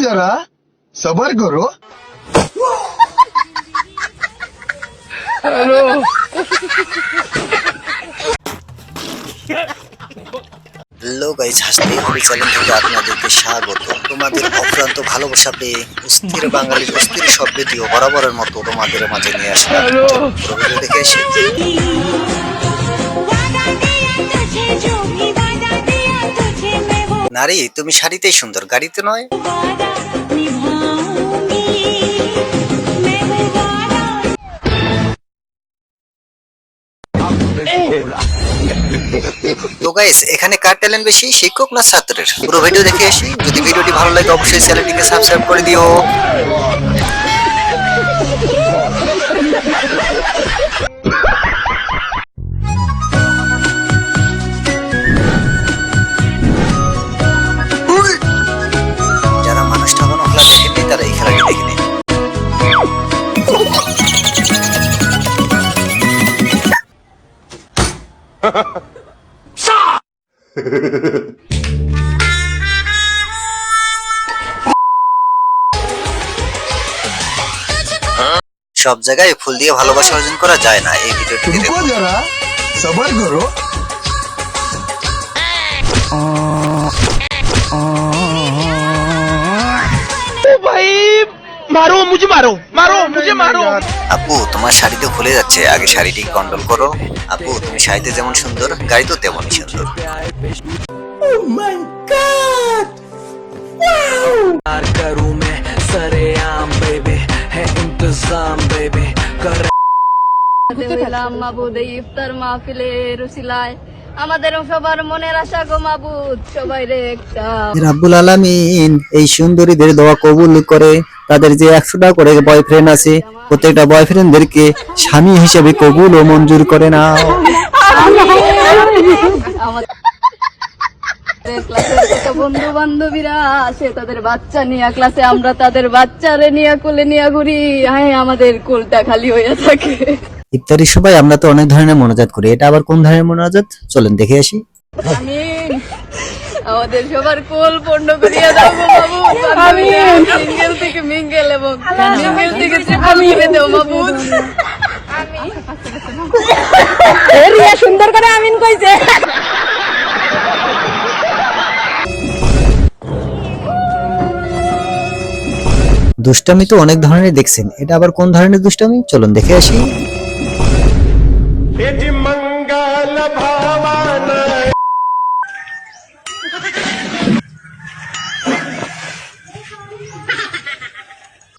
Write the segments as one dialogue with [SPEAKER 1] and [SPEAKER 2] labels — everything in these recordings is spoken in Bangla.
[SPEAKER 1] जरा सबर करो। हेलो
[SPEAKER 2] হ্যালো গাইস, হাসতেই হবে চ্যানেল থেকে আপনাদেরকে স্বাগত। তোমাদের অক্লান্ত ভালোবাসা পেয়ে অস্থির বাঙালির অস্থির সব ভিডিও বরাবরের মতো তোমাদের মাঝে নিয়ে আসলাম। পুরো ভিডিও দেখে আসি। নারী তুমি শাড়িতেই সুন্দর, গাড়িতে নয়। তো গাইস, এখানে কার ট্যালেন্ট বেশি, শিক্ষক না ছাত্রের? পুরো ভিডিও দেখে আসি। যদি ভিডিওটি ভালো লাগে অবশ্যই চ্যানেলটিকে সাবস্ক্রাইব করে দিও। যারা মানুষ ঠকানো খেলা দেখেননি তারা এই খেলাটি দেখে নিন। সব জায়গায় ফুল দিয়ে ভালোবাসা অর্জন করা যায় না। এই ভিডিওটি
[SPEAKER 1] रुको जरा सबर करो।
[SPEAKER 3] भाई मारो मुझे, मारो।
[SPEAKER 2] আপু তোমার শাড়ি তো খুলে যাচ্ছে, আগে শাড়িটি কন্ট্রোল করো। আপু তুমি শাড়িতে যেমন সুন্দর, গাড়ি তো তেমনই সুন্দর।
[SPEAKER 4] ইফতার মাহফিলের উসিলায় আমাদের সবার মনের আশা গো মাবুদ, সবাই রে একটা
[SPEAKER 2] রাব্বুল আলামিন এই সুন্দরীদের দোয়া কবুল করে। তাদের যে 100টা করে বয়ফ্রেন্ড আছে, প্রত্যেকটা বয়ফ্রেন্ডদেরকে স্বামী হিসেবে কবুল ও মঞ্জুর করে নাও।
[SPEAKER 4] বন্ধু বান্ধবীরা আসে তাদের বাচ্চা নিয়ে ক্লাসে, আমরা তাদের বাচ্চারে নিয়ে কোলে নিয়ে ঘুরি। হ্যাঁ, আমাদের কোলটা খালি হয়ে থাকে।
[SPEAKER 2] ইফতারির সময় আমরা তো অনেক ধরনের মোনাজাত করি, এটা আবার কোন ধরনের মোনাজাত চলেন দেখে আসি।
[SPEAKER 4] আমিন। আমাদের সবার কোল পূর্ণ করিয়া দাও গো মাবুদ। আমিন। সিঙ্গেল থেকে মিঙ্গেল এবং মিঙ্গেল থেকে ট্রিপল করে দাও মাবুদ। আমিন। রিয়া সুন্দর করে আমিন কইছে।
[SPEAKER 2] দুষ্টামি তো অনেক ধরনের দেখছেন, এটা আবার কোন ধরনের দুষ্টামি চলুন দেখে আসি।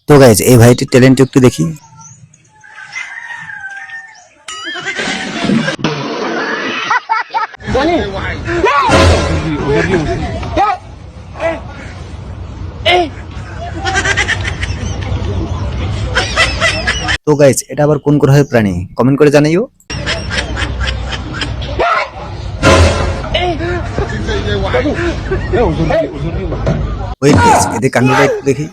[SPEAKER 2] তো গাইজ, এই ভাইটির ট্যালেন্ট একটু দেখি। তো গাইজ, এটা আবার কোন গ্রহের প্রাণী কমেন্ট করে জানাইও। ওয়েট গাইজ, এদের কাণ্ডটা একটু দেখি।